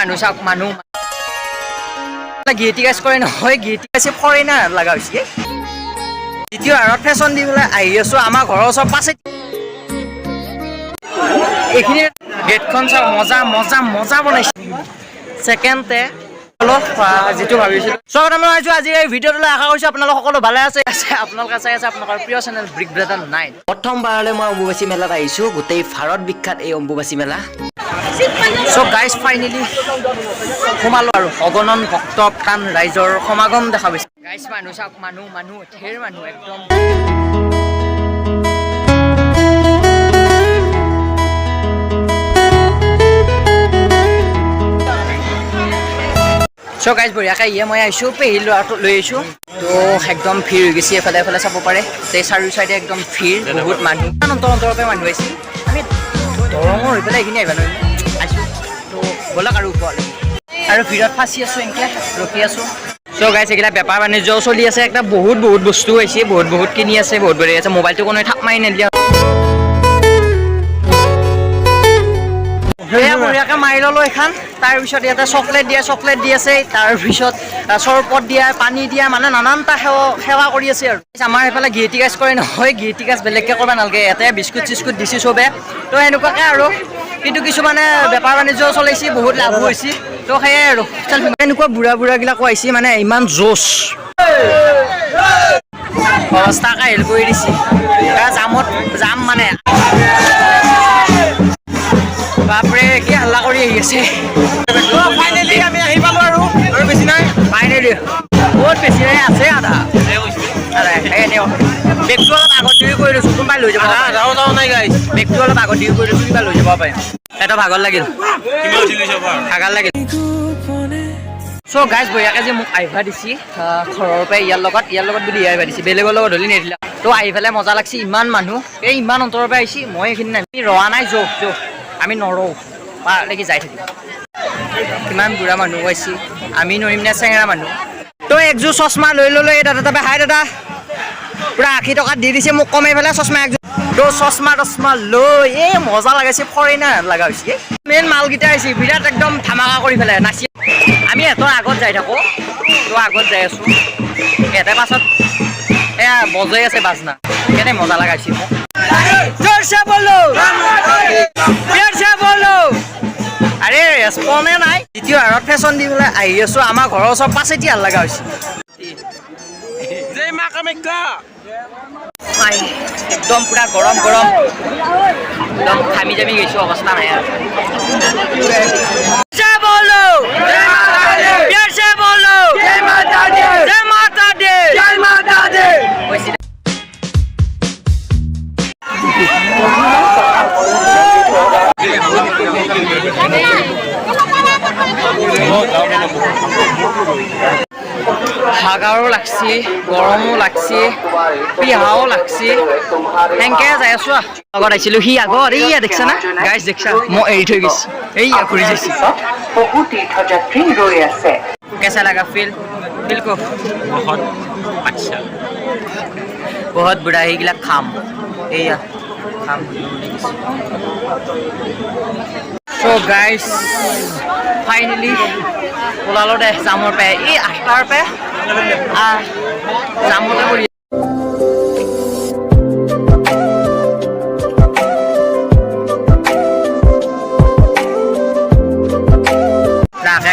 মানুহ চাওক মানুহ গিয়েটি গাছ কৰে নহয় গিয়েটি গাছে ফৰেইনাৰ লগা হৈছে দ্বিতীয় হাৰত ফেশ্বন দি পেলাই আহি আছো আমাৰ ঘৰৰ ওচৰ পাছে এইখিনি গেটখন চাওক মজা মজা মজা বনাইছে ছেকেণ্ডতে অলপ যেটো ভাবিছিলো সব আমি আছো আজি এই ভিডিঅ'টোলৈ আশা কৰিছো আপোনালোক সকলো ভালে আছে আপোনালোক আছে আপোনালোকৰ প্ৰিয় চেনেল ব্ৰিক ব্ৰাদাৰ 9 প্ৰথমবাৰলৈ মই অম্বুবাচী মেলাত আহিছো গোটেই ভাৰত বিখ্যাত এই অম্বুবাচী মেলা সো গাইজ ফাইনেলি সোমালো আৰু অগণন ভক্ত প্ৰাণ ৰাইজৰ সমাগম দেখা পাইছে গাইজ মানুহ চাওক মানুহ ঢেৰ মানুহ একদম সো গাইজ বঢ়িয়াকৈ মই আহিছোঁ পেহী ল'ৰাটো লৈ আহিছোঁ তো একদম ভিৰ হৈ গৈছে এফালে এফালে চাব পাৰে এই চাৰিও চাইডে একদম ভিৰ বহুত মানুহ অন্তৰৰ পৰা মানুহ আহিছে আমি দৰঙৰ হৈ পেলাই এইখিনি আহিব নোৱাৰিম আহিছোঁ তো ব'লক আৰু ওপৰলৈ আৰু ভিৰত ফাঁচি আছোঁ এনেকৈ ৰখি আছোঁ চ' গাইজ এইগিলা বেপাৰ বাণিজ্যও চলি আছে একটা বহুত বস্তু আহিছে বহুত কিনি আছে বহুত বঢ়িয়া আছে মোবাইলটো কোনো থাপ মাৰি নিদিয়া বঢ়িয়াকৈ মাৰি ল'লোঁ এখন তাৰপিছত ইয়াতে চকলেট দি আছে তাৰপিছত চৰবত দিয়া পানী দিয়া মানে নানানটা সেৱা কৰি আছে আৰু আমাৰ এইফালে গিয়েটি গাছ কৰে নহয় গিয়েটি গাছ বেলেগকৈ কৰিব নালাগে ইয়াতে বিস্কুট চিস্কুট দিছে চবে তো এনেকুৱাকৈ আৰু কিন্তু কিছুমানে বেপাৰ বাণিজ্যও চলাইছে বহুত লাভো হৈছে তো সেয়াই আৰু এনেকুৱা বুঢ়াগিলাকো আহিছে মানে ইমান জোচ অৱস্থাকে হেল্প কৰি দিছে যাম মানে বাপৰে কি হাল্লা কৰি আহি আছে ফাইনেলি আমি আহি পালোঁ আৰু বেছি নাই ফাইনেলি বহুত বেছি নাই আছে আধা বেগটো অলপ আগত দিও কৰি লৈছোঁ কোনোবাই লৈ যাব নাই গাইজ বেগটো অলপ আগত দিও কৰি লৈছোঁ কিবা লৈ যাব পাৰে এটা ভাগৰ লাগিল চ' গাইজ বঢ়িয়াকৈ যে মোক আহিবা দিছে ঘৰৰ পৰাই ইয়াৰ লগত বুলি আহিবা দিছে বেলেগৰ লগত ধৰি নিদিলা তো আহি পেলাই মজা লাগছে ইমান মানুহ এই ইমান অন্তৰৰ পৰা আহিছে মই এইখিনি নাই ৰোৱা নাই যৌ আমি নৰওঁ পাৰলৈকে যাই থাকিম কিমান বুঢ়া মানুহ আহিছে আমি নৰিম নে চেঙেৰা মানুহ তো একযোৰ চশমা লৈ ল'লোঁ এই দাদা হাই দাদা পূৰা 80 টকাত দি দিছে মোক কমাই পেলাই চশমা একযোৰ তো চশমা লৈ এই মজা লাগাইছে ফৰেইনাৰ লগা হৈছে মেইন মালকেইটা আহিছে বিৰাট একদম ধামাকা কৰি পেলাই নাচি আমি সিহঁতৰ আগত যাই থাকোঁ তো আগত যাই আছোঁ সিহঁতে পাছত এয়া বজাই আছে বাজনা কেনে মজা লাগাইছে মোক আৰে ৰেচপনে নাই দ্বিতীয় হাৰত ফেশ্বন দি পেলাই আহি আছোঁ আমাৰ ঘৰৰ ওচৰ পাছেদি ভাল লগা হৈছে একদম পুৰা গৰম একদম ঘামি জামি গৈছোঁ অৱস্থা নাই আৰু হাগাৰো লাগছে গৰমো লাগছে পিহাও লাগছে সেনেকৈ যাই আছোঁ লগত আহিছিলোঁ সি আগত এইয়া দেখিছা না গাইজ দেখিছা মই এৰি থৈ গৈছোঁ এইয়া ঘূৰি যাইছে বহুত তীৰ্থযাত্ৰী ৰৈ আছে কেঁচা লগা ফিল বহুত বুঢ়া সেইবিলাক খাম এইয়া খাম চ' গাইজ ফাইনেলি ওলালোঁ দে জামৰ পে এই 8টাৰ পে জামতে কৰি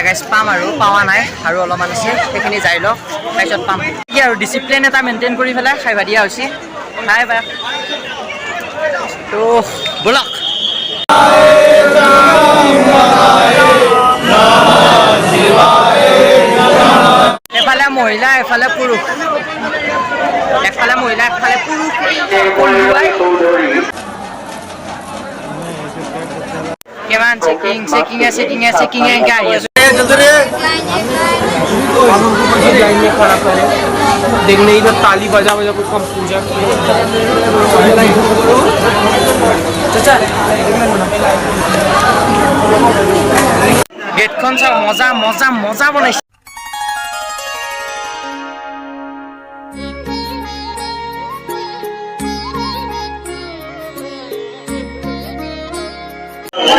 গাইজ পাম আৰু পোৱা নাই আৰু অলপমান আছে সেইখিনি যাই লওক তাৰপিছত পাম কি আৰু ডিচিপ্লিন এটা মেইনটেইন কৰি পেলাই খাইবা দিয়া হৈছে খাই পাই তো ব'লক এফালে মহিলা এফালে পুৰুষ এফালে মহিলা এফালে পুৰুষ কিমান চেকিং এনেকৈ আহি আছে देखने इधर ताली बजा को कम पूजा गेटखन सब मजा बनाइছে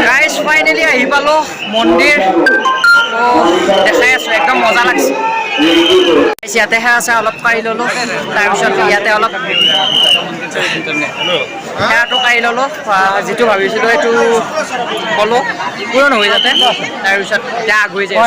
गाइस फाइनली आहि पालो मंदिर দেখাই আছোঁ একদম মজা লাগছে ইয়াতেহে আছে অলপ কাঢ়ি ল'লোঁ তাৰপিছত ইয়াতে অলপ সেয়াটো কাঢ়ি ল'লোঁ যিটো ভাবিছিলোঁ সেইটো ক'লোঁ পূৰণ হৈ যাতে তাৰপিছত এতিয়া আগুৱাই যায়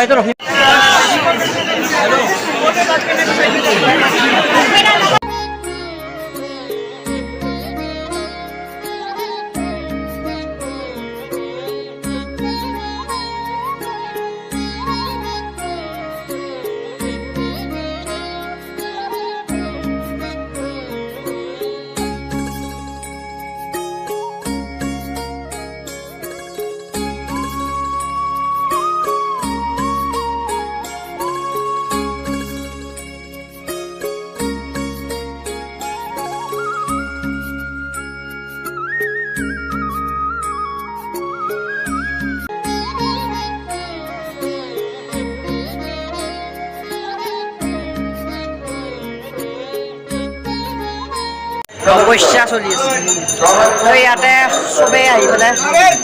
সমস্যা চলি আছে তো ইয়াতে চবেই আহি পেলাই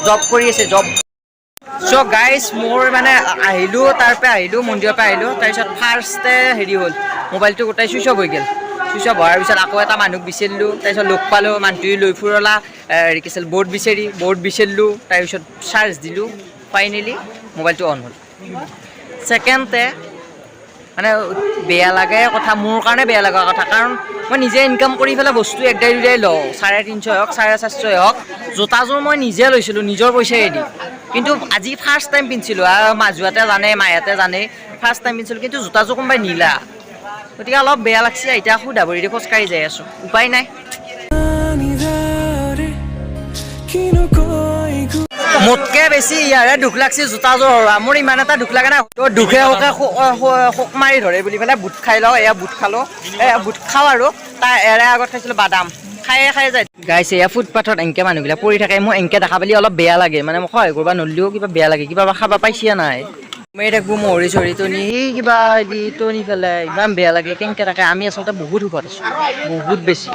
জব কৰি আছে জব চ' গাইজ মোৰ মানে আহিলোঁ তাৰ পৰা আহিলোঁ মন্দিৰৰ পৰা আহিলোঁ তাৰপিছত ফাৰ্ষ্টে হেৰি হ'ল মোবাইলটো গোটেই চুইচ অফ হৈ গ'ল চুইচ অফ হোৱাৰ পিছত আকৌ এটা মানুহক বিচাৰিলোঁ তাৰপিছত লগ পালোঁ মানুহটোৱে লৈ ফুৰলা হেৰি কি আছিল বৰ্ড বিচাৰিলোঁ তাৰপিছত চাৰ্জ দিলোঁ ফাইনেলি মোবাইলটো অন হ'ল ছেকেণ্ডতে মানে বেয়া লাগে কথা মোৰ কাৰণে বেয়া লগা কথা কাৰণ মই নিজে ইনকাম কৰি পেলাই বস্তু একদাই দুদাই লওঁ 350 হওক 450 হওক জোতাযোৰ মই নিজে লৈছিলোঁ নিজৰ পইচাৰে দি কিন্তু আজি ফাৰ্ষ্ট টাইম পিন্ধিছিলোঁ আৰু মাজুৱাতে জানে মাহঁতে জানে ফাৰ্ষ্ট টাইম পিন্ধিছিলোঁ কিন্তু জোতাযোৰ কোনোবাই নিলা গতিকে অলপ বেয়া লাগছে এতিয়া সুধা ভৰিৰে খোজকাঢ়ি যাই আছোঁ উপায় নাই মোতকৈ বেছি ইয়াৰে দুখ লাগছে জোতাযোৰ মোৰ ইমান এটা দুখ লাগে নাই তো দুখে শোক মাৰি ধৰে বুলি পেলাই বুট খাই লওঁ এয়া বুট খালোঁ এয়া বুট খাওঁ আৰু তাৰ এৰে আগত খাইছিলোঁ বাদাম খাই যায় গাইছে এয়া ফুটপাথত এনেকৈ মানুহবিলাক পৰি থাকে মোৰ এনেকৈ দেখা পালি অলপ বেয়া লাগে মানে মোক সহায় কৰিব নললেও কিবা বেয়া লাগে কিবা খাব পাইছিয়া নাই মই থাকবোঁ মহৰি চহৰি টনি কিবা টনি পেলাই ইমান বেয়া লাগে কেনেকৈ থাকে আমি আচলতে বহুত সুখত আছোঁ বহুত বেছি